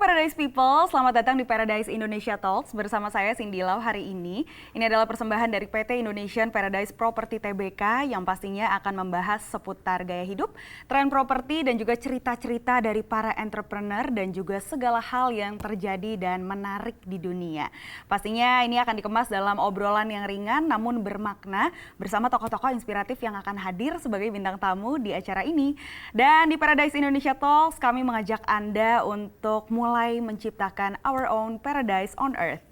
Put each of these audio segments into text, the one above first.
Paradise People, selamat datang di Paradise Indonesia Talks bersama saya Cindy Lau hari ini. Ini adalah persembahan dari PT Indonesian Paradise Property Tbk yang pastinya akan membahas seputar gaya hidup, tren properti dan juga cerita-cerita dari para entrepreneur dan juga segala hal yang terjadi dan menarik di dunia. Pastinya ini akan dikemas dalam obrolan yang ringan namun bermakna bersama tokoh-tokoh inspiratif yang akan hadir sebagai bintang tamu di acara ini. Dan di Paradise Indonesia Talks kami mengajak Anda untuk mulai menciptakan our own paradise on earth.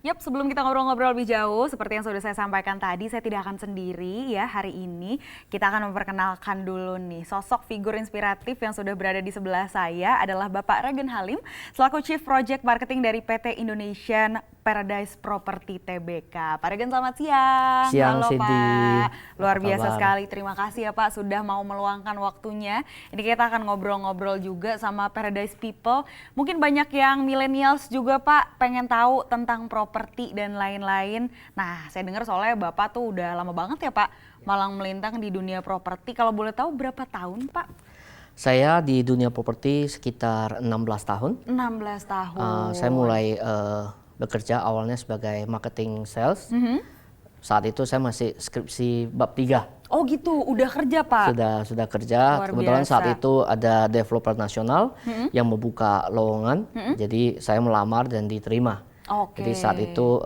Yap, sebelum kita ngobrol-ngobrol lebih jauh, seperti yang sudah saya sampaikan tadi, saya tidak akan sendiri ya hari ini. Kita akan memperkenalkan dulu nih, sosok figur inspiratif yang sudah berada di sebelah saya adalah Bapak Regen Halim, selaku Chief Project Marketing dari PT Indonesian Paradise Property Tbk. Pak Regen, selamat siang. Siang, halo Cindy. Pak, luar biasa Kabar. sekali. Terima kasih ya Pak sudah mau meluangkan waktunya. Ini kita akan ngobrol-ngobrol juga sama Paradise People. Mungkin banyak yang millennials juga Pak pengen tahu tentang properti dan lain-lain. Nah, saya dengar soalnya Bapak tuh udah lama banget ya Pak malang melintang di dunia properti. Kalau boleh tahu berapa tahun Pak? Saya di dunia properti sekitar 16 tahun. 16 tahun. Saya mulai bekerja awalnya sebagai marketing sales. Saat itu saya masih skripsi bab 3. Oh gitu, udah kerja Pak? Sudah kerja. Luar Kebetulan biasa. saat itu ada developer nasional yang membuka lowongan. Jadi saya melamar dan diterima. Oke. Jadi saat itu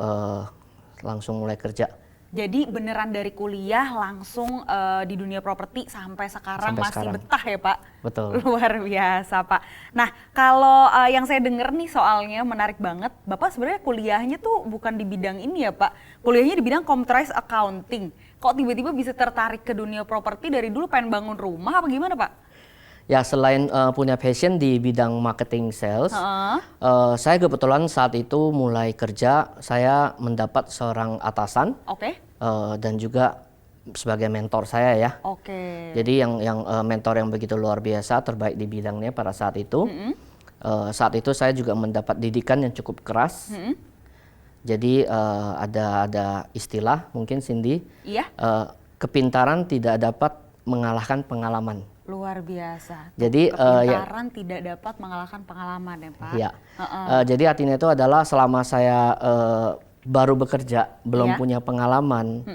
langsung mulai kerja. Jadi beneran dari kuliah langsung di dunia properti sampai sekarang Sampai masih sekarang. betah ya Pak? Betul. Luar biasa Pak. Nah kalau yang saya dengar nih soalnya menarik banget, Bapak sebenarnya kuliahnya tuh bukan di bidang ini ya Pak? Kuliahnya di bidang Commerce Accounting. Kok tiba-tiba bisa tertarik ke dunia properti dari dulu pengen bangun rumah apa gimana Pak? Ya, selain punya passion di bidang marketing sales, saya kebetulan saat itu mulai kerja, saya mendapat seorang atasan Oke. dan juga sebagai mentor saya ya. Oke. Jadi yang mentor yang begitu luar biasa, terbaik di bidangnya pada saat itu. Saat itu saya juga mendapat didikan yang cukup keras. Jadi ada istilah mungkin Cindy, Iya. kepintaran tidak dapat mengalahkan pengalaman. Luar biasa. Jadi Kepintaran tidak dapat mengalahkan pengalaman ya Pak? Ya, jadi artinya itu adalah selama saya baru bekerja, belum punya pengalaman,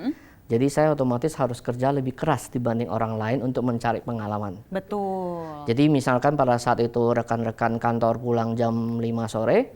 jadi saya otomatis harus kerja lebih keras dibanding orang lain untuk mencari pengalaman. Betul. Jadi misalkan pada saat itu rekan-rekan kantor pulang jam 5 sore,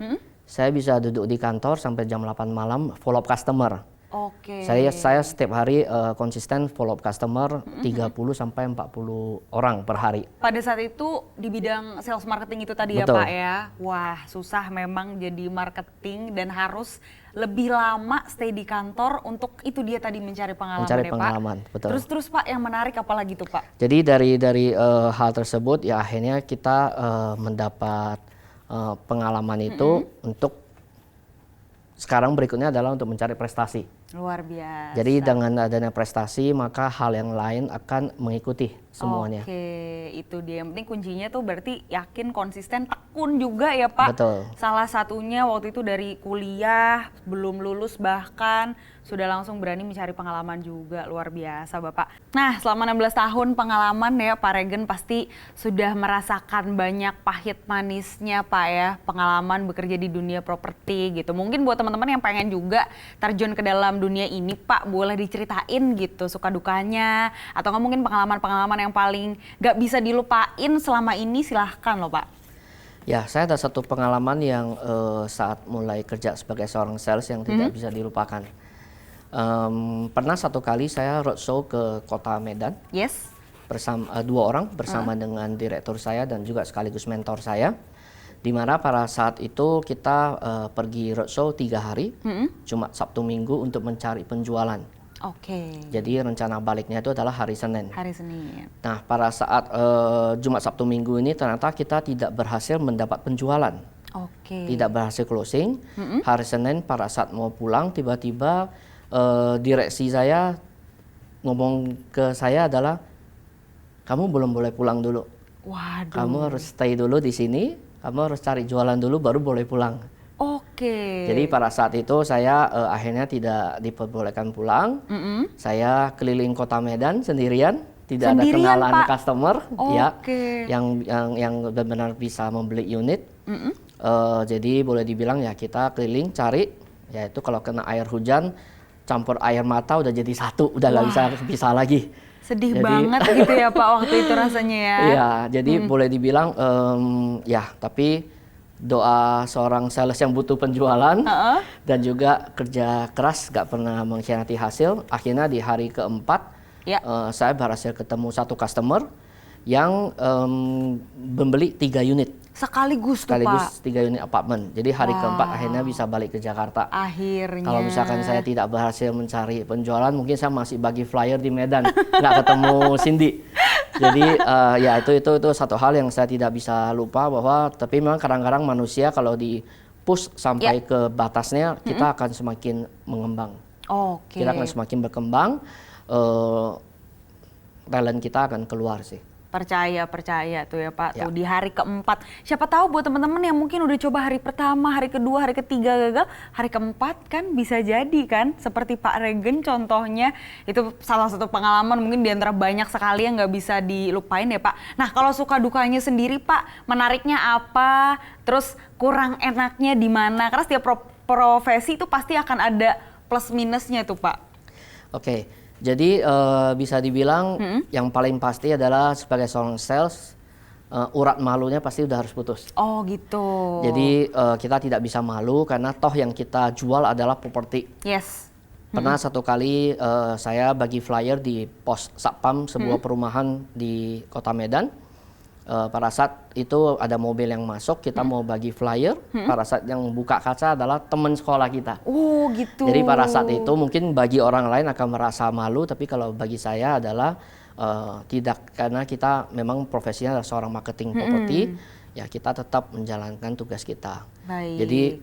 saya bisa duduk di kantor sampai jam 8 malam follow up customer. Oke. Saya setiap hari konsisten follow up customer 30 sampai 40 orang per hari. Pada saat itu di bidang sales marketing itu tadi Betul. ya Pak ya. Wah, susah memang jadi marketing dan harus lebih lama stay di kantor untuk itu dia tadi mencari pengalaman Mencari ya pengalaman, Pak. betul. Terus Pak yang menarik apalagi tuh Pak? Jadi dari hal tersebut ya akhirnya kita mendapat pengalaman itu untuk sekarang berikutnya adalah untuk mencari prestasi. Luar biasa. Jadi dengan adanya prestasi maka hal yang lain akan mengikuti semuanya. Oke, itu dia. Yang penting kuncinya tuh berarti yakin, konsisten, tekun juga ya Pak. Betul. Salah satunya waktu itu dari kuliah, belum lulus bahkan sudah langsung berani mencari pengalaman juga. Luar biasa Bapak. Nah selama 16 tahun pengalaman ya Pak Regen pasti sudah merasakan banyak pahit manisnya Pak ya. Pengalaman bekerja di dunia properti gitu. Mungkin buat teman-teman yang pengen juga terjun ke dalam dunia ini Pak, boleh diceritain gitu suka dukanya. Atau nggak mungkin pengalaman-pengalaman yang paling gak bisa dilupain selama ini, silahkan loh Pak. Ya, saya ada satu pengalaman yang saat mulai kerja sebagai seorang sales yang tidak bisa dilupakan. Pernah satu kali saya roadshow ke kota Medan. Yes. Bersama 2 orang bersama dengan direktur saya dan juga sekaligus mentor saya, di mana pada saat itu kita pergi roadshow 3 hari, Jumat, Sabtu, Minggu untuk mencari penjualan. Oke. Jadi rencana baliknya itu adalah hari Senin. Hari Senin. Nah pada saat Jumat, Sabtu, Minggu ini ternyata kita tidak berhasil mendapat penjualan, Oke. tidak berhasil closing. Hari Senin pada saat mau pulang tiba-tiba direksi saya ngomong ke saya adalah, kamu belum boleh pulang dulu. Waduh. Kamu harus stay dulu di sini, kamu harus cari jualan dulu baru boleh pulang. Oke. Jadi pada saat itu saya akhirnya tidak diperbolehkan pulang. Saya keliling kota Medan sendirian, tidak Sendirian, ada kenalan Pak? customer, ya, Oke. yang benar-benar bisa membeli unit. Jadi boleh dibilang ya kita keliling cari, yaitu kalau kena air hujan campur air mata udah jadi satu, udah nggak bisa pisah lagi. Sedih Jadi, banget gitu ya Pak waktu itu rasanya ya. Iya, jadi boleh dibilang ya, tapi doa seorang sales yang butuh penjualan dan juga kerja keras gak pernah mengkhianati hasil. Akhirnya di hari keempat saya berhasil ketemu satu customer yang membeli 3 unit. Sekaligus tuh Pak. 3 unit apartemen. Jadi hari keempat akhirnya bisa balik ke Jakarta. Akhirnya. Kalau misalkan saya tidak berhasil mencari penjualan, mungkin saya masih bagi flyer di Medan, nggak ketemu Cindy. Jadi ya itu satu hal yang saya tidak bisa lupa, bahwa tapi memang kadang-kadang manusia kalau di push sampai ke batasnya, kita akan semakin mengembang. Kita akan semakin berkembang, talent kita akan keluar sih. Percaya tuh ya Pak, tuh di hari keempat. Siapa tahu buat teman-teman yang mungkin udah coba hari pertama, hari kedua, hari ketiga gagal, hari keempat kan bisa jadi kan, seperti Pak Regen contohnya. Itu salah satu pengalaman mungkin di antara banyak sekali yang nggak bisa dilupain ya Pak. Nah kalau suka dukanya sendiri Pak, menariknya apa, terus kurang enaknya di mana? Karena setiap profesi itu pasti akan ada plus minusnya tuh Pak. Oke. Jadi bisa dibilang yang paling pasti adalah sebagai seorang sales, urat malunya pasti udah harus putus. Oh gitu. Jadi kita tidak bisa malu karena toh yang kita jual adalah properti. Yes. Pernah satu kali saya bagi flyer di pos Satpam sebuah perumahan di Kota Medan. Pada saat itu ada mobil yang masuk, kita mau bagi flyer. Pada saat yang buka kaca adalah teman sekolah kita. Oh gitu. Jadi pada saat itu mungkin bagi orang lain akan merasa malu, tapi kalau bagi saya adalah tidak, karena kita memang profesinya adalah seorang marketing properti, ya kita tetap menjalankan tugas kita. Baik. Jadi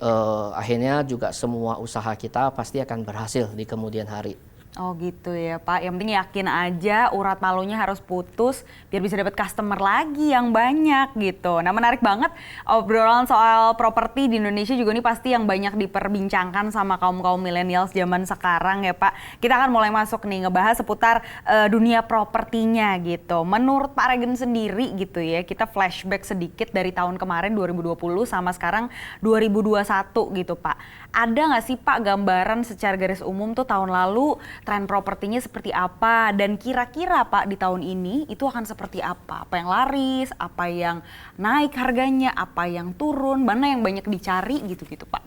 akhirnya juga semua usaha kita pasti akan berhasil di kemudian hari. Oh gitu ya Pak, yang penting yakin aja urat malunya harus putus biar bisa dapat customer lagi yang banyak gitu. Nah menarik banget obrolan soal properti di Indonesia juga nih pasti yang banyak diperbincangkan sama kaum-kaum millennials zaman sekarang ya Pak. Kita akan mulai masuk nih ngebahas seputar dunia propertinya gitu. Menurut Pak Regen sendiri gitu ya, kita flashback sedikit dari tahun kemarin 2020 sama sekarang 2021 gitu Pak. Ada nggak sih Pak gambaran secara garis umum tuh tahun lalu tren propertinya seperti apa, dan kira-kira Pak di tahun ini itu akan seperti apa? Apa yang laris, apa yang naik harganya, apa yang turun, mana yang banyak dicari gitu-gitu Pak?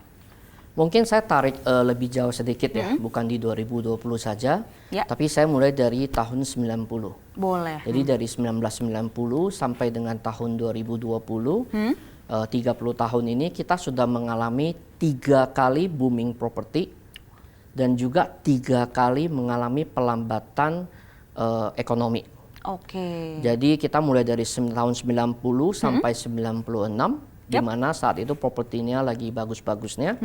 Mungkin saya tarik lebih jauh sedikit ya, bukan di 2020 saja, tapi saya mulai dari tahun 90. Boleh. Jadi dari 1990 sampai dengan tahun 2020, 30 tahun ini kita sudah mengalami 3 kali booming properti dan juga 3 kali mengalami pelambatan ekonomi. Jadi kita mulai dari tahun 90 sampai 96, di mana saat itu propertinya lagi bagus-bagusnya.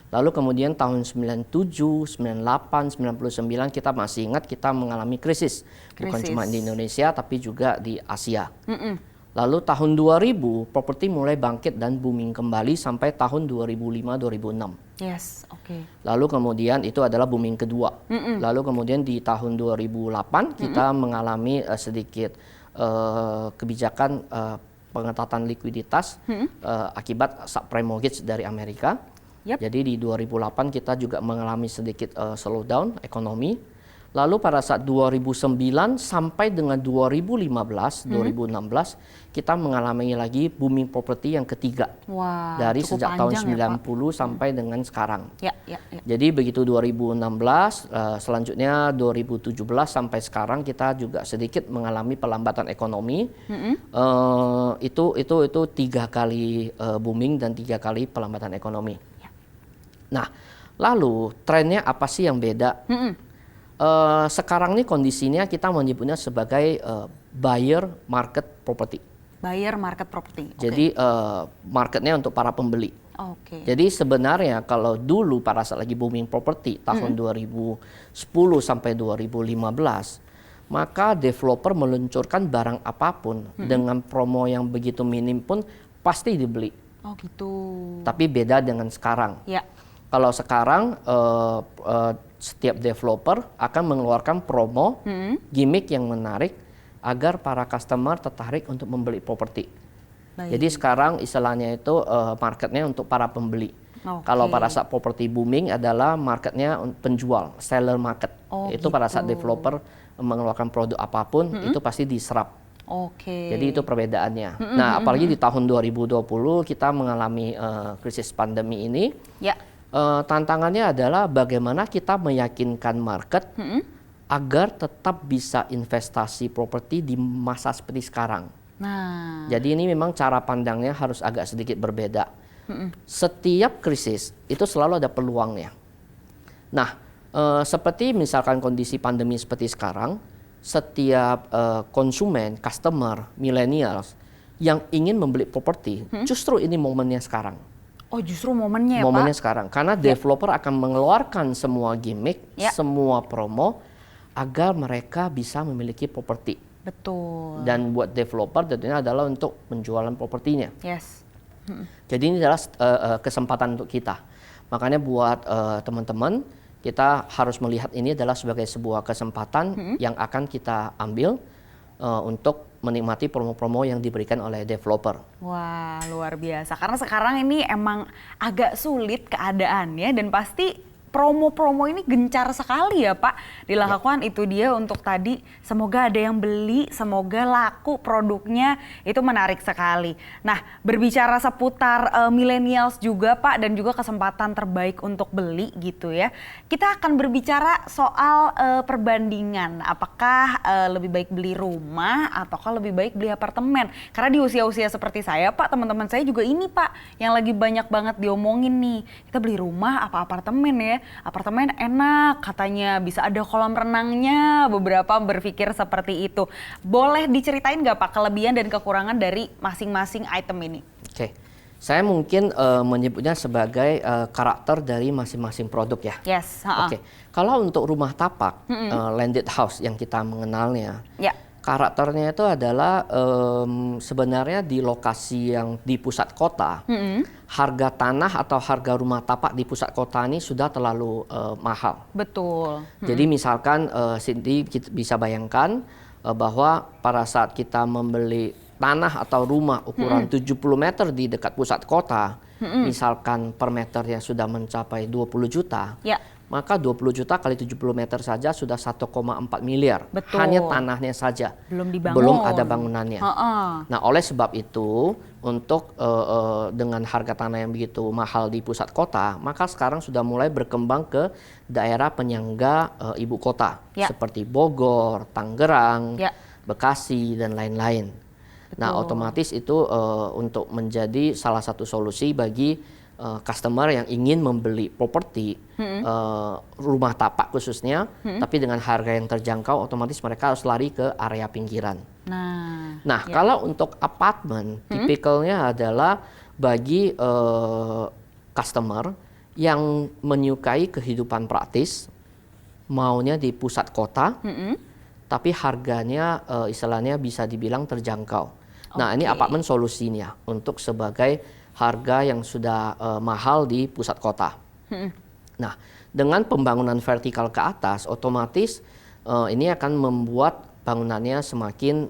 Lalu kemudian tahun 97, 98, 99 kita masih ingat kita mengalami krisis. Bukan cuma di Indonesia tapi juga di Asia. Lalu tahun 2000 properti mulai bangkit dan booming kembali sampai tahun 2005-2006. Lalu kemudian itu adalah booming kedua. Lalu kemudian di tahun 2008 kita mengalami sedikit kebijakan pengetatan likuiditas akibat subprime mortgage dari Amerika. Jadi di 2008 kita juga mengalami sedikit slowdown ekonomi. Lalu pada saat 2009 sampai dengan 2015, 2016 kita mengalami lagi booming properti yang ketiga. Dari sejak tahun 90 sampai dengan sekarang. Jadi begitu 2016, selanjutnya 2017 sampai sekarang kita juga sedikit mengalami pelambatan ekonomi. Itu 3 kali booming dan 3 kali pelambatan ekonomi. Nah, lalu trennya apa sih yang beda? Sekarang ini kondisinya kita menyebutnya sebagai buyer market property. Buyer market property. Jadi marketnya untuk para pembeli. Jadi sebenarnya kalau dulu pada saat lagi booming property tahun 2010 sampai 2015, maka developer meluncurkan barang apapun dengan promo yang begitu minim pun pasti dibeli. Tapi beda dengan sekarang. Kalau sekarang setiap developer akan mengeluarkan promo, gimmick yang menarik agar para customer tertarik untuk membeli properti. Baik. Jadi sekarang istilahnya itu marketnya untuk para pembeli. Kalau pada saat properti booming adalah marketnya penjual, seller market. Itu pada saat developer mengeluarkan produk apapun itu pasti diserap. Jadi itu perbedaannya. Nah, apalagi di tahun 2020 kita mengalami krisis pandemi ini. Tantangannya adalah bagaimana kita meyakinkan market agar tetap bisa investasi properti di masa seperti sekarang. Jadi ini memang cara pandangnya harus agak sedikit berbeda. Setiap krisis itu selalu ada peluangnya. Nah, seperti misalkan kondisi pandemi seperti sekarang, setiap konsumen, customer, millennials yang ingin membeli properti, justru ini momennya sekarang. Justru momennya ya, momennya Pak? Sekarang, karena developer akan mengeluarkan semua gimmick, semua promo, agar mereka bisa memiliki properti. Betul. Dan buat developer tentunya adalah untuk penjualan propertinya. Jadi ini adalah kesempatan untuk kita. Makanya buat teman-teman, kita harus melihat ini adalah sebagai sebuah kesempatan yang akan kita ambil untuk menikmati promo-promo yang diberikan oleh developer. Wah, luar biasa. Karena sekarang ini emang agak sulit keadaannya dan pasti promo-promo ini gencar sekali ya Pak dilakukan. Itu dia untuk tadi, semoga ada yang beli, semoga laku produknya, itu menarik sekali. Nah, berbicara seputar millennials juga Pak dan juga kesempatan terbaik untuk beli gitu ya. Kita akan berbicara soal perbandingan, apakah lebih baik beli rumah ataukah lebih baik beli apartemen. Karena di usia-usia seperti saya Pak, teman-teman saya juga ini Pak yang lagi banyak banget diomongin nih, kita beli rumah apa apartemen ya. Apartemen enak, katanya bisa ada kolam renangnya, beberapa berpikir seperti itu. Boleh diceritain nggak Pak kelebihan dan kekurangan dari masing-masing item ini? Saya mungkin menyebutnya sebagai karakter dari masing-masing produk ya. Kalau untuk rumah tapak, landed house yang kita mengenalnya, karakternya itu adalah sebenarnya di lokasi yang di pusat kota, harga tanah atau harga rumah tapak di pusat kota ini sudah terlalu mahal. Betul. Jadi misalkan Cindy bisa bayangkan bahwa pada saat kita membeli tanah atau rumah ukuran 70 meter di dekat pusat kota, misalkan per meternya sudah mencapai 20 juta, maka 20 juta kali 70 meter saja sudah 1,4 miliar. Betul. Hanya tanahnya saja. Belum dibangun. Belum ada bangunannya. Nah, oleh sebab itu, untuk dengan harga tanah yang begitu mahal di pusat kota, maka sekarang sudah mulai berkembang ke daerah penyangga ibu kota. Seperti Bogor, Tangerang, Bekasi, dan lain-lain. Nah, otomatis itu untuk menjadi salah satu solusi bagi customer yang ingin membeli properti rumah tapak khususnya, tapi dengan harga yang terjangkau, otomatis mereka harus lari ke area pinggiran. Nah, kalau untuk apartemen, tipikalnya adalah bagi customer yang menyukai kehidupan praktis, maunya di pusat kota, tapi harganya istilahnya bisa dibilang terjangkau. Nah, ini apartemen solusinya untuk sebagai harga yang sudah mahal di pusat kota. Nah, dengan pembangunan vertikal ke atas, otomatis ini akan membuat bangunannya semakin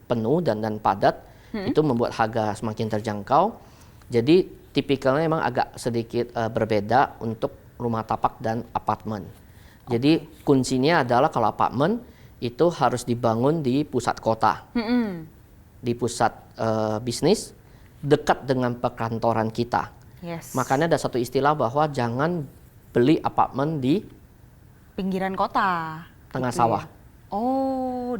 penuh dan padat. Itu membuat harga semakin terjangkau. Jadi tipikalnya memang agak sedikit berbeda untuk rumah tapak dan apartemen. Jadi kuncinya adalah kalau apartemen itu harus dibangun di pusat kota, di pusat bisnis, dekat dengan perkantoran kita. Makanya ada satu istilah bahwa jangan beli apartemen di pinggiran kota, tengah sawah.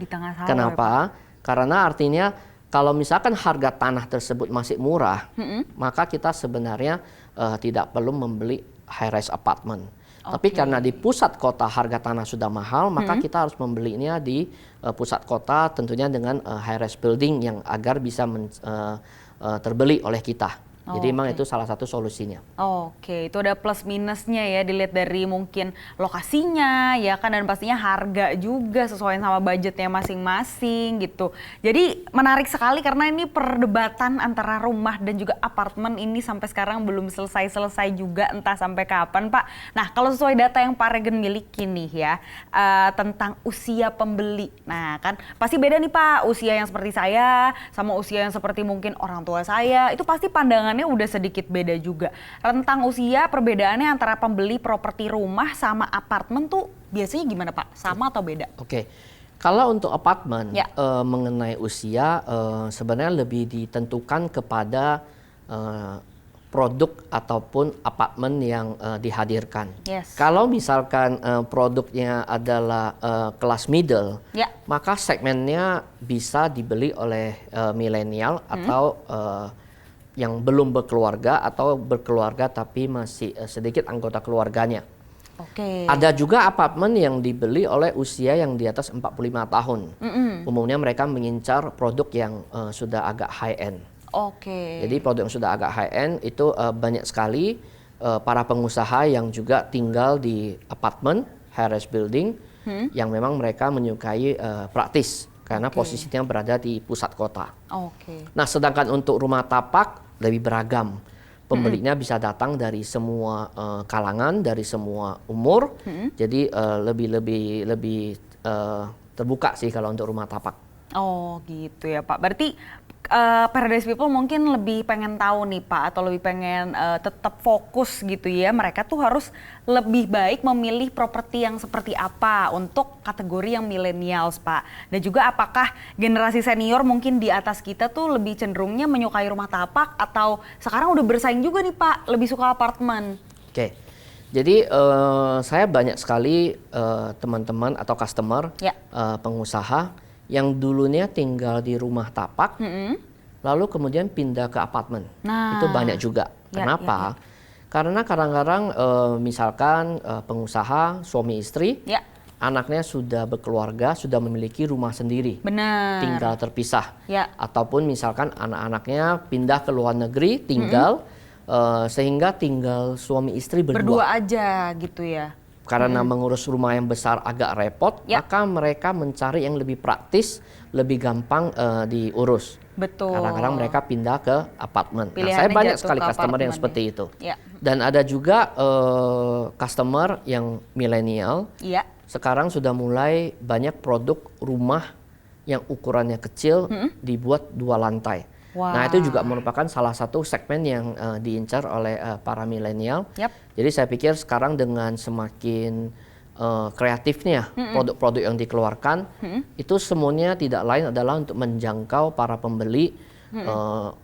Di tengah sawah. Kenapa? Karena artinya kalau misalkan harga tanah tersebut masih murah, maka kita sebenarnya tidak perlu membeli high rise apartment. Tapi karena di pusat kota harga tanah sudah mahal, maka kita harus membelinya di pusat kota, tentunya dengan high rise building yang agar bisa terbeli oleh kita. Jadi memang Oke. itu salah satu solusinya. Oke, itu ada plus minusnya ya, dilihat dari mungkin lokasinya ya kan, dan pastinya harga juga sesuai sama budgetnya masing-masing gitu. Jadi menarik sekali karena ini perdebatan antara rumah dan juga apartemen ini sampai sekarang belum selesai-selesai juga, entah sampai kapan Pak. Nah kalau sesuai data yang Pak Regen miliki nih ya, tentang usia pembeli. Nah kan pasti beda nih Pak, usia yang seperti saya sama usia yang seperti mungkin orang tua saya, itu pasti pandangan udah sedikit beda juga. Rentang usia perbedaannya antara pembeli properti rumah sama apartemen tuh biasanya gimana Pak? Sama atau beda? Oke, kalau untuk apartemen Ya. mengenai usia sebenarnya lebih ditentukan kepada produk ataupun apartemen yang dihadirkan. Yes. Kalau misalkan produknya adalah kelas middle, Ya. maka segmennya bisa dibeli oleh milenial atau yang belum berkeluarga atau berkeluarga tapi masih sedikit anggota keluarganya. Oke. Ada juga apartemen yang dibeli oleh usia yang di atas 45 tahun. Umumnya mereka mengincar produk yang sudah agak high end. Oke. Jadi produk yang sudah agak high end itu banyak sekali para pengusaha yang juga tinggal di apartemen, high rise building, yang memang mereka menyukai praktis karena posisinya berada di pusat kota. Oke. Nah, sedangkan untuk rumah tapak lebih beragam. Pembelinya bisa datang dari semua kalangan, dari semua umur. Jadi lebih terbuka sih kalau untuk rumah tapak. Oh gitu ya Pak. Berarti Paradise People mungkin lebih pengen tahu nih Pak, atau lebih pengen tetap fokus gitu ya. Mereka tuh harus lebih baik memilih properti yang seperti apa untuk kategori yang millennials Pak. Dan juga apakah generasi senior mungkin di atas kita tuh lebih cenderungnya menyukai rumah tapak, atau sekarang udah bersaing juga nih Pak, lebih suka apartemen? Oke. Jadi saya banyak sekali teman-teman atau customer, Ya. pengusaha yang dulunya tinggal di rumah tapak, lalu kemudian pindah ke apartemen. Nah. Itu banyak juga. Ya, Kenapa? Karena kadang-kadang misalkan pengusaha suami istri, Ya. anaknya sudah berkeluarga, sudah memiliki rumah sendiri, Benar. tinggal terpisah. Ya. Ataupun misalkan anak-anaknya pindah ke luar negeri, tinggal sehingga tinggal suami istri Berdua aja gitu ya. karena mengurus rumah yang besar agak repot, Ya. maka mereka mencari yang lebih praktis, lebih gampang diurus. Betul. Kadang-kadang mereka pindah ke apartemen. Nah, Pilihannya saya banyak jatuh sekali ke customer yang apartemen seperti ya. itu. Ya. Dan ada juga customer yang milenial, Iya. sekarang sudah mulai banyak produk rumah yang ukurannya kecil dibuat 2 lantai. Wah. Nah, itu juga merupakan salah satu segmen yang diincar oleh para milenial. Yap. Jadi saya pikir sekarang dengan semakin kreatifnya produk-produk yang dikeluarkan, itu semuanya tidak lain adalah untuk menjangkau para pembeli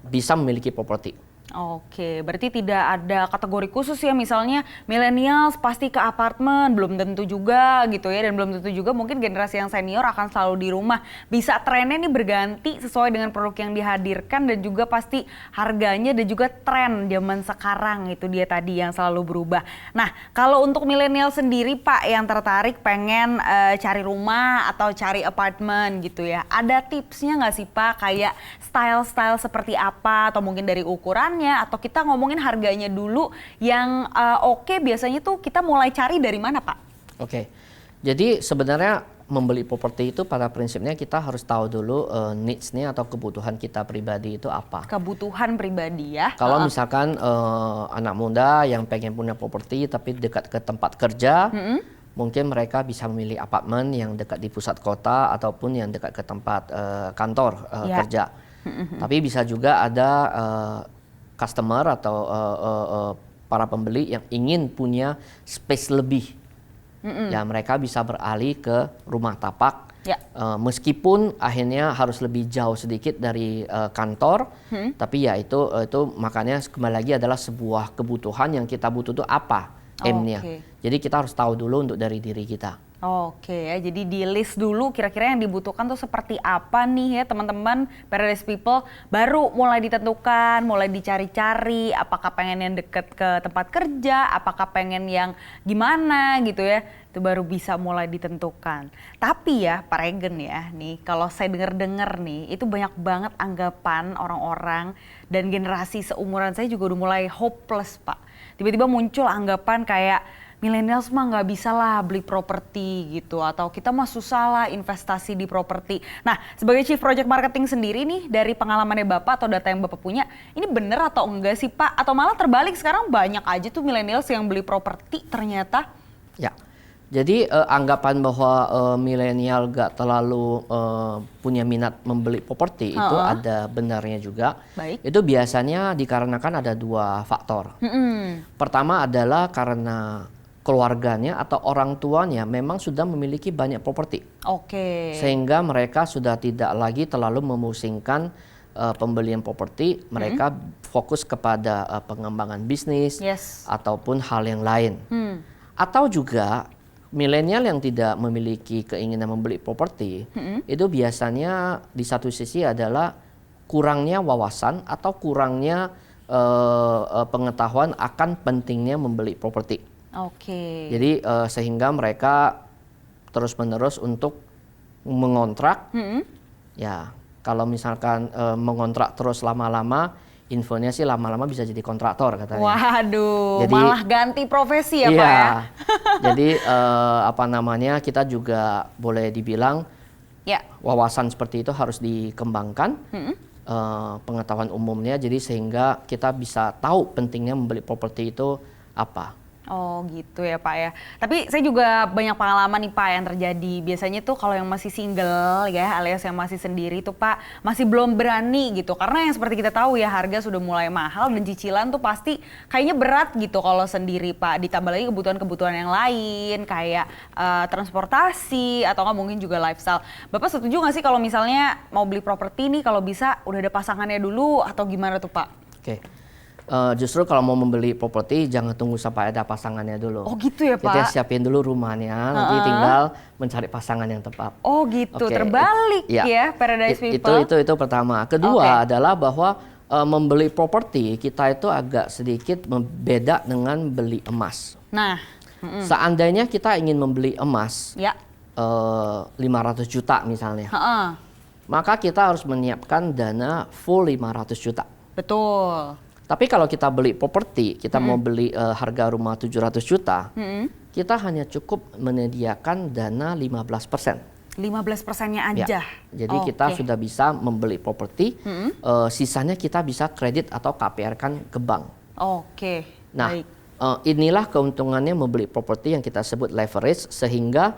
bisa memiliki properti. Oke, berarti tidak ada kategori khusus ya, misalnya millennials pasti ke apartemen, belum tentu juga gitu ya, dan belum tentu juga mungkin generasi yang senior akan selalu di rumah. Bisa trennya nih berganti sesuai dengan produk yang dihadirkan, dan juga pasti harganya dan juga tren zaman sekarang, itu dia tadi yang selalu berubah. Nah, kalau untuk milenial sendiri Pak yang tertarik pengen cari rumah atau cari apartemen gitu ya, ada tipsnya nggak sih Pak, kayak style-style seperti apa, atau mungkin dari ukurannya, atau kita ngomongin harganya dulu yang oke, biasanya tuh kita mulai cari dari mana Pak? Oke, jadi sebenarnya membeli properti itu pada prinsipnya kita harus tahu dulu needs-nya atau kebutuhan kita pribadi itu apa. Kebutuhan pribadi ya. Kalau misalkan anak muda yang pengen punya properti tapi dekat ke tempat kerja, mungkin mereka bisa memilih apartemen yang dekat di pusat kota ataupun yang dekat ke tempat kantor kerja. Tapi bisa juga ada customer atau para pembeli yang ingin punya space lebih. Ya, mereka bisa beralih ke rumah tapak. Ya. Meskipun akhirnya harus lebih jauh sedikit dari kantor, tapi ya itu makanya kembali lagi adalah sebuah kebutuhan yang kita butuh itu apa M-nya. Oke. Jadi kita harus tahu dulu untuk dari diri kita. Oke ya, jadi di list dulu kira-kira yang dibutuhkan tuh seperti apa nih ya teman-teman Paradise People, baru mulai ditentukan, mulai dicari-cari apakah pengen yang deket ke tempat kerja, apakah pengen yang gimana gitu ya, itu baru bisa mulai ditentukan. Tapi ya Pak Regen ya nih, kalau saya dengar-dengar nih itu banyak banget anggapan orang-orang dan generasi seumuran saya juga udah mulai hopeless Pak. Tiba-tiba muncul anggapan kayak millennials mah nggak bisa lah beli properti gitu, atau kita mah susah lah investasi di properti. Nah, sebagai Chief Project Marketing sendiri nih, dari pengalamannya Bapak atau data yang Bapak punya, ini bener atau enggak sih Pak? Atau malah terbalik sekarang banyak aja tuh millennials yang beli properti ternyata? Ya, jadi anggapan bahwa milenial gak terlalu punya minat membeli properti itu ada benarnya juga. Baik. Itu biasanya dikarenakan ada dua faktor. Pertama adalah karena keluarganya atau orang tuanya memang sudah memiliki banyak properti. Oke. Sehingga mereka sudah tidak lagi terlalu memusingkan pembelian properti, mereka fokus kepada pengembangan bisnis ataupun hal yang lain. Atau juga milenial yang tidak memiliki keinginan membeli properti, itu biasanya di satu sisi adalah kurangnya wawasan atau kurangnya pengetahuan akan pentingnya membeli properti. Oke. Jadi sehingga mereka terus-menerus untuk mengontrak. Ya, kalau misalkan mengontrak terus lama-lama, infonya sih lama-lama bisa jadi kontraktor katanya. Waduh, jadi, malah ganti profesi ya iya, Pak ya? Jadi apa namanya, kita juga boleh dibilang wawasan seperti itu harus dikembangkan. Pengetahuan umumnya, jadi sehingga kita bisa tahu pentingnya membeli properti itu apa. Oh gitu ya Pak ya. Tapi saya juga banyak pengalaman nih Pak yang terjadi. Biasanya tuh kalau yang masih single ya, alias yang masih sendiri tuh Pak, masih belum berani gitu. Karena yang seperti kita tahu ya, harga sudah mulai mahal dan cicilan tuh pasti kayaknya berat gitu kalau sendiri Pak. Ditambah lagi kebutuhan-kebutuhan yang lain kayak transportasi atau nggak mungkin juga lifestyle. Bapak setuju nggak sih kalau misalnya mau beli properti nih, kalau bisa udah ada pasangannya dulu atau gimana tuh Pak? Oke. Justru kalau mau membeli properti jangan tunggu sampai ada pasangannya dulu. Oh gitu ya Pak? Kita siapin dulu rumahnya, nanti tinggal mencari pasangan yang tepat. Oh gitu, terbalik ya Paradise People. Itu pertama. Kedua adalah bahwa membeli properti kita itu agak sedikit beda dengan beli emas. Nah, seandainya kita ingin membeli emas 500 juta misalnya, maka kita harus menyiapkan dana full 500 juta. Betul. Tapi kalau kita beli properti, kita mau beli harga rumah 700 juta, kita hanya cukup menyediakan dana 15%. 15%-nya aja? Ya, jadi kita sudah bisa membeli properti, sisanya kita bisa kredit atau KPR-kan ke bank. Oke, nah, baik. Inilah keuntungannya membeli properti yang kita sebut leverage, sehingga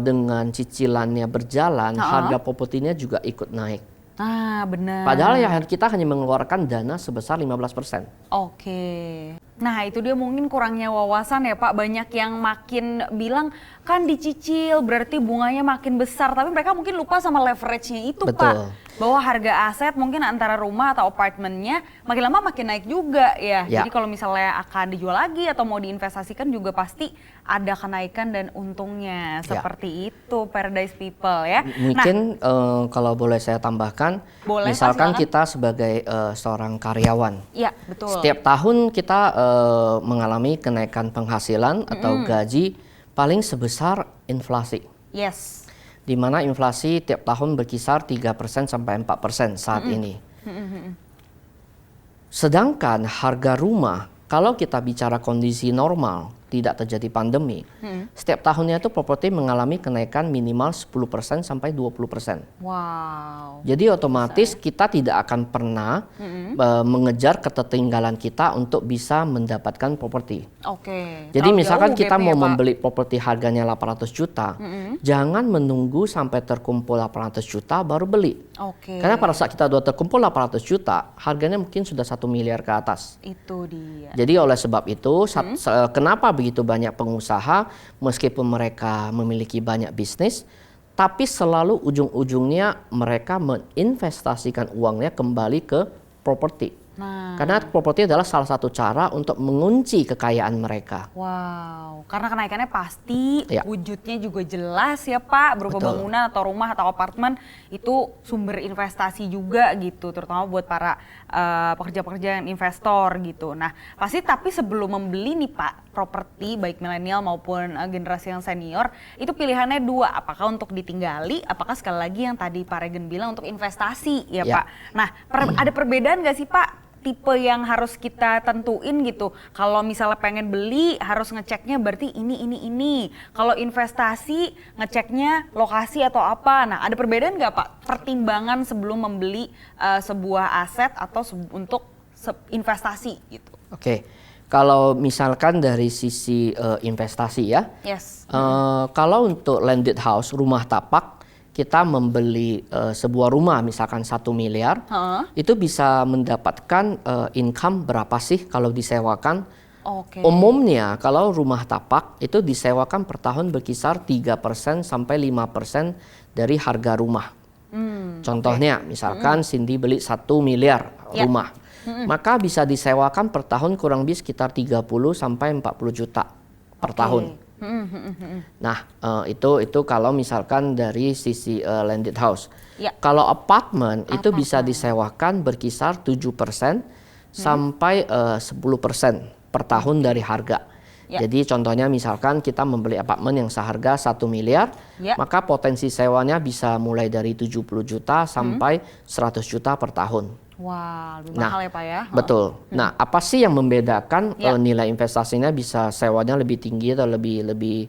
dengan cicilannya berjalan, harga propertinya juga ikut naik. Ah, benar. Padahal ya kita hanya mengeluarkan dana sebesar 15%. Oke. Nah, itu dia mungkin kurangnya wawasan ya Pak. Banyak yang makin bilang kan dicicil berarti bunganya makin besar. Tapi mereka mungkin lupa sama leverage-nya itu. Betul. Pak. Bahwa harga aset mungkin antara rumah atau apartemennya makin lama makin naik juga ya. Jadi kalau misalnya akan dijual lagi atau mau diinvestasikan juga pasti ada kenaikan dan untungnya. Seperti itu Paradise People ya. Mungkin kalau boleh saya tambahkan, misalkan kita sebagai seorang karyawan. Iya, betul. Setiap tahun kita mengalami kenaikan penghasilan atau gaji paling sebesar inflasi. Yes. Di mana inflasi tiap tahun berkisar 3% sampai 4% saat ini. Sedangkan harga rumah, kalau kita bicara kondisi normal, tidak terjadi pandemi, setiap tahunnya itu properti mengalami kenaikan minimal 10% sampai 20%. Wow. Jadi otomatis kita tidak akan pernah mengejar ketertinggalan kita untuk bisa mendapatkan properti. Oke. Jadi misalkan kita mau membeli properti harganya 800 juta, jangan menunggu sampai terkumpul 800 juta baru beli. Oke. Karena pada saat kita sudah terkumpul 800 juta, harganya mungkin sudah 1 miliar ke atas. Itu dia. Jadi oleh sebab itu, kenapa begitu banyak pengusaha, meskipun mereka memiliki banyak bisnis, tapi selalu ujung-ujungnya mereka menginvestasikan uangnya kembali ke properti. Karena properti adalah salah satu cara untuk mengunci kekayaan mereka. Wow, karena kenaikannya pasti, Ya. wujudnya juga jelas ya Pak, berupa Betul. bangunan atau rumah atau apartemen, itu sumber investasi juga gitu, terutama buat para pekerja-pekerja yang investor gitu. Nah, pasti tapi sebelum membeli nih Pak, properti baik milenial maupun generasi yang senior, itu pilihannya dua, apakah untuk ditinggali, apakah sekali lagi yang tadi Pak Regen bilang untuk investasi ya Ya. Pak. Nah, ada perbedaan nggak sih Pak? Tipe yang harus kita tentuin gitu. Kalau misalnya pengen beli harus ngeceknya berarti ini. Kalau investasi ngeceknya lokasi atau apa. Nah, ada perbedaan nggak Pak? Pertimbangan sebelum membeli sebuah aset atau untuk investasi gitu. Oke, kalau misalkan dari sisi investasi ya, Yes. kalau untuk landed house, rumah tapak, kita membeli sebuah rumah misalkan 1 miliar, itu bisa mendapatkan income berapa sih kalau disewakan? Oke. Umumnya kalau rumah tapak itu disewakan per tahun berkisar 3% sampai 5% dari harga rumah. Contohnya misalkan Cindy beli 1 miliar Ya. rumah, maka bisa disewakan per tahun kurang lebih sekitar 30 sampai 40 juta per tahun. Nah, itu kalau misalkan dari sisi landed house. Ya. Kalau apartemen itu bisa disewakan berkisar 7% sampai 10% per tahun dari harga. Ya. Jadi contohnya misalkan kita membeli apartemen yang seharga 1 miliar, Ya. maka potensi sewanya bisa mulai dari 70 juta sampai 100 juta per tahun. Wah, lebih mahal ya Pak ya. Betul. Nah, apa sih yang membedakan Ya. nilai investasinya bisa sewanya lebih tinggi atau lebih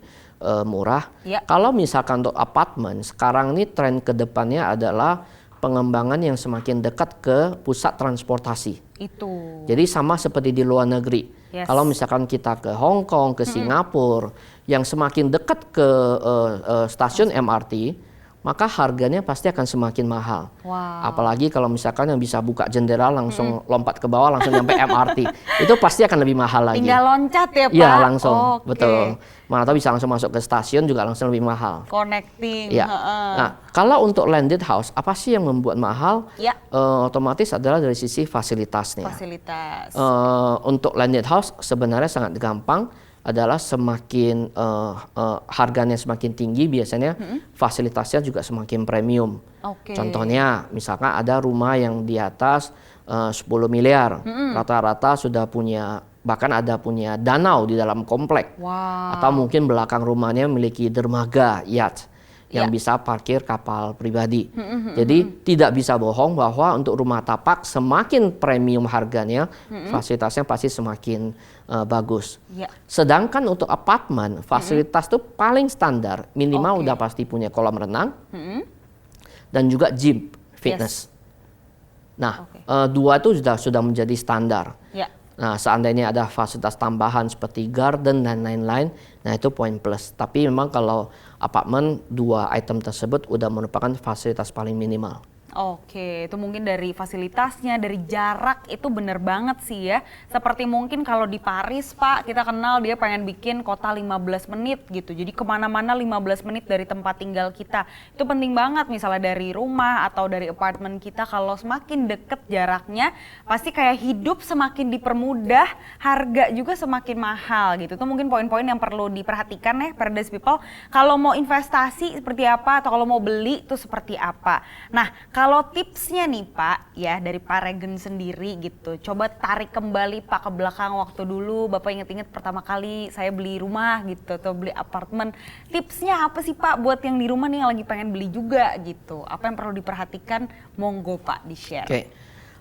murah? Ya. Kalau misalkan untuk apartemen, sekarang ini tren ke depannya adalah pengembangan yang semakin dekat ke pusat transportasi. Itu. Jadi sama seperti di luar negeri. Yes. Kalau misalkan kita ke Hong Kong, ke Singapura, yang semakin dekat ke stasiun MRT, maka harganya pasti akan semakin mahal. Wow. Apalagi kalau misalkan yang bisa buka jendela langsung lompat ke bawah langsung nyampe MRT, itu pasti akan lebih mahal lagi. Tinggal loncat ya Pak? Iya langsung, Oke. betul. Mana tahu bisa langsung masuk ke stasiun juga langsung lebih mahal. Connecting. Ya. Nah, kalau untuk landed house, apa sih yang membuat mahal? Ya. Otomatis adalah dari sisi fasilitasnya. Fasilitas. Untuk landed house sebenarnya sangat gampang, adalah semakin harganya semakin tinggi biasanya fasilitasnya juga semakin premium. Oke. Contohnya misalkan ada rumah yang di atas 10 miliar, rata-rata sudah punya, bahkan ada punya danau di dalam komplek. Wow. Atau mungkin belakang rumahnya memiliki dermaga yacht yang Ya. bisa parkir kapal pribadi. Jadi tidak bisa bohong bahwa untuk rumah tapak semakin premium harganya, fasilitasnya pasti semakin bagus. Ya. Sedangkan untuk apartemen, fasilitas tuh paling standar, minimal Oke. udah pasti punya kolam renang dan juga gym fitness. Nah, Oke. dua itu sudah menjadi standar. Ya. Nah, seandainya ada fasilitas tambahan seperti garden dan lain-lain, nah itu poin plus. Tapi memang kalau apartemen, dua item tersebut udah merupakan fasilitas paling minimal. Oke, itu mungkin dari fasilitasnya, dari jarak itu bener banget sih ya. Seperti mungkin kalau di Paris Pak, kita kenal dia pengen bikin kota 15 menit gitu. Jadi kemana-mana 15 menit dari tempat tinggal kita. Itu penting banget misalnya dari rumah atau dari apartemen kita. Kalau semakin deket jaraknya, pasti kayak hidup semakin dipermudah, harga juga semakin mahal gitu. Itu mungkin poin-poin yang perlu diperhatikan ya Paradise People. Kalau mau investasi seperti apa atau kalau mau beli itu seperti apa. Nah, kalau tipsnya nih Pak, ya dari Pak Regen sendiri gitu, coba tarik kembali Pak ke belakang waktu dulu, Bapak inget-inget pertama kali saya beli rumah gitu, atau beli apartemen. Tipsnya apa sih Pak buat yang di rumah nih yang lagi pengen beli juga gitu? Apa yang perlu diperhatikan? Monggo Pak di-share. Oke.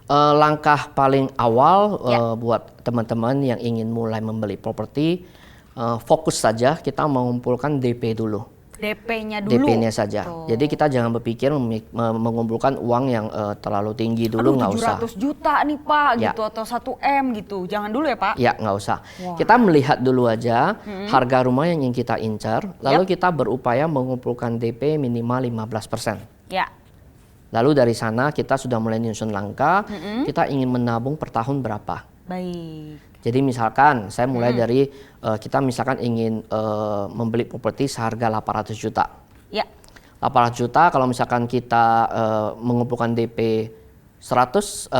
Langkah paling awal Ya. buat teman-teman yang ingin mulai membeli properti, fokus saja kita mengumpulkan DP dulu. DP-nya dulu. DP-nya saja. Tuh. Jadi kita jangan berpikir mengumpulkan uang yang terlalu tinggi dulu, nggak usah. 700 juta nih Pak Ya. gitu atau 1 M gitu. Jangan dulu ya Pak. Ya, nggak usah. Wah. Kita melihat dulu aja harga rumah yang ingin kita incar, lalu kita berupaya mengumpulkan DP minimal 15%. Ya. Lalu dari sana kita sudah mulai nyusun langkah, kita ingin menabung per tahun berapa. Baik. Jadi misalkan saya mulai dari kita misalkan ingin membeli properti seharga 800 juta. Ya. 800 juta kalau misalkan kita mengumpulkan DP 15%,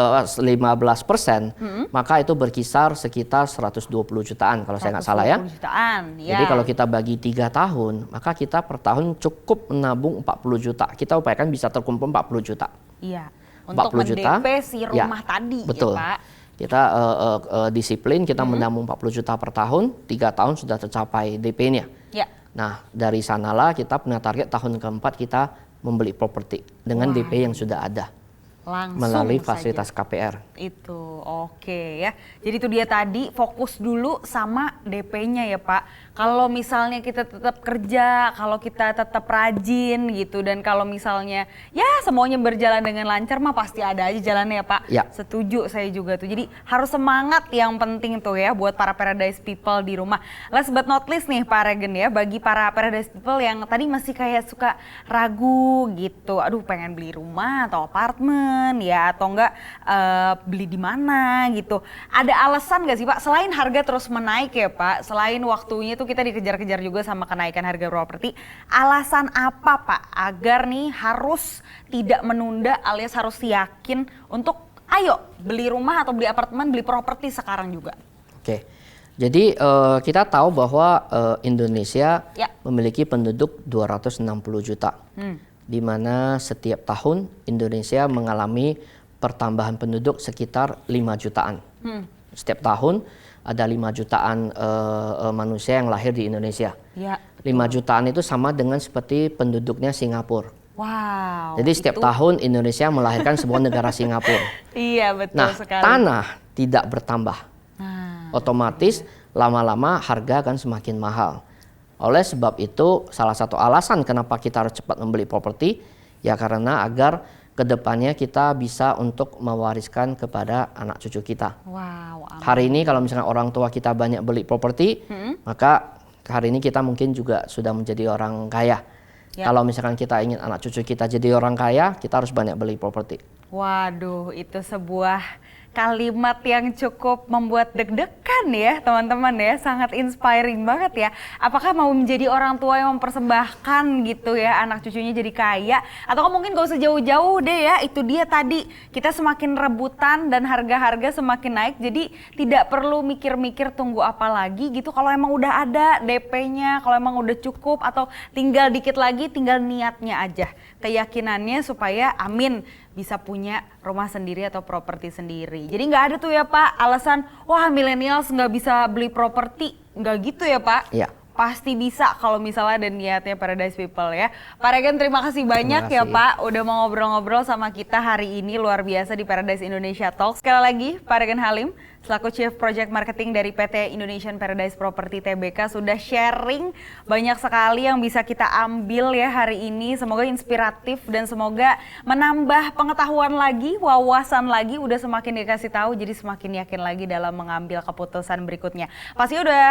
maka itu berkisar sekitar 120 jutaan kalau saya nggak salah ya. 120 jutaan, ya. Jadi kalau kita bagi 3 tahun, maka kita per tahun cukup menabung 40 juta. Kita upayakan bisa terkumpul 40 juta. Iya. Untuk 40 juta, mendp si rumah tadi, betul. ya Pak. Kita disiplin, kita menabung 40 juta per tahun, 3 tahun sudah tercapai DP-nya. Ya. Nah, dari sanalah kita punya target tahun keempat kita membeli properti dengan DP yang sudah ada. Langsung melalui saja. fasilitas KPR. Itu, oke ya. Jadi itu dia tadi, fokus dulu sama DP-nya ya Pak. Kalau misalnya kita tetap kerja, kalau kita tetap rajin gitu, dan kalau misalnya ya semuanya berjalan dengan lancar mah pasti ada aja jalannya ya Pak. Ya. Setuju saya juga tuh. Jadi harus semangat yang penting tuh ya buat para Paradise People di rumah. Last but not least nih Pak Regen ya, bagi para Paradise People yang tadi masih kayak suka ragu gitu, aduh pengen beli rumah atau apartemen ya, atau enggak beli di mana gitu. Ada alasan nggak sih Pak, selain harga terus menaik ya Pak, selain waktunya tuh kita dikejar-kejar juga sama kenaikan harga properti, alasan apa Pak agar nih harus tidak menunda alias harus yakin untuk ayo beli rumah atau beli apartemen, beli properti sekarang juga? Oke, jadi kita tahu bahwa Indonesia memiliki penduduk 260 juta, di mana setiap tahun Indonesia mengalami pertambahan penduduk sekitar 5 jutaan. Setiap tahun ada 5 jutaan manusia yang lahir di Indonesia. 5 jutaan itu sama dengan seperti penduduknya Singapura. Wow. Jadi setiap tahun Indonesia melahirkan sebuah negara Singapura. Iya betul sekali. Tanah tidak bertambah. Otomatis lama-lama harga akan semakin mahal. Oleh sebab itu salah satu alasan kenapa kita harus cepat membeli properti ya karena agar kedepannya kita bisa untuk mewariskan kepada anak cucu kita. Wow. Hari ini kalau misalnya orang tua kita banyak beli properti, maka hari ini kita mungkin juga sudah menjadi orang kaya. Kalau misalkan kita ingin anak cucu kita jadi orang kaya, kita harus banyak beli properti. Waduh, itu sebuah kalimat yang cukup membuat deg-degan ya teman-teman ya, sangat inspiring banget ya. Apakah mau menjadi orang tua yang mempersembahkan gitu ya anak cucunya jadi kaya, atau mungkin gak usah jauh-jauh deh ya, itu dia tadi kita semakin rebutan dan harga-harga semakin naik, jadi tidak perlu mikir-mikir tunggu apa lagi gitu. Kalau emang udah ada DP-nya, kalau emang udah cukup atau tinggal dikit lagi, tinggal niatnya aja, keyakinannya supaya amin bisa punya rumah sendiri atau properti sendiri. Jadi nggak ada tuh ya Pak alasan, wah millennials nggak bisa beli properti, nggak gitu ya Pak? Iya. Pasti bisa kalau misalnya ada niatnya Paradise People ya. Pak Regen terima kasih banyak ya Pak udah mau ngobrol-ngobrol sama kita hari ini, luar biasa di Paradise Indonesia Talks. Sekali lagi Pak Regen Halim selaku Chief Project Marketing dari PT Indonesian Paradise Property Tbk sudah sharing banyak sekali yang bisa kita ambil ya hari ini. Semoga inspiratif dan semoga menambah pengetahuan lagi, wawasan lagi, udah semakin dikasih tahu jadi semakin yakin lagi dalam mengambil keputusan berikutnya. Pasti udah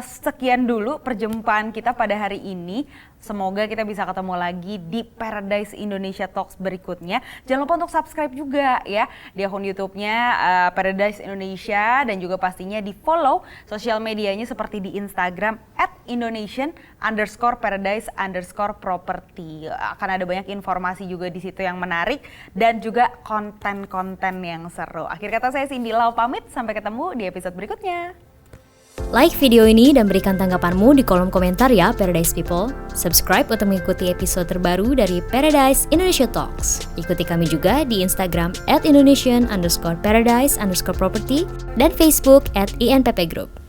sekian dulu perjumpaan kita pada hari ini. Semoga kita bisa ketemu lagi di Paradise Indonesia Talks berikutnya. Jangan lupa untuk subscribe juga ya di akun YouTube-nya Paradise Indonesia, dan juga pastinya di follow sosial medianya seperti di Instagram @indonesian_paradise_property. Akan ada banyak informasi juga di situ yang menarik dan juga konten-konten yang seru. Akhir kata saya Cindy Lau pamit, sampai ketemu di episode berikutnya. Like video ini dan berikan tanggapanmu di kolom komentar ya Paradise People. Subscribe untuk mengikuti episode terbaru dari Paradise Indonesia Talks. Ikuti kami juga di Instagram @indonesian_paradise_property dan Facebook @INPP Group.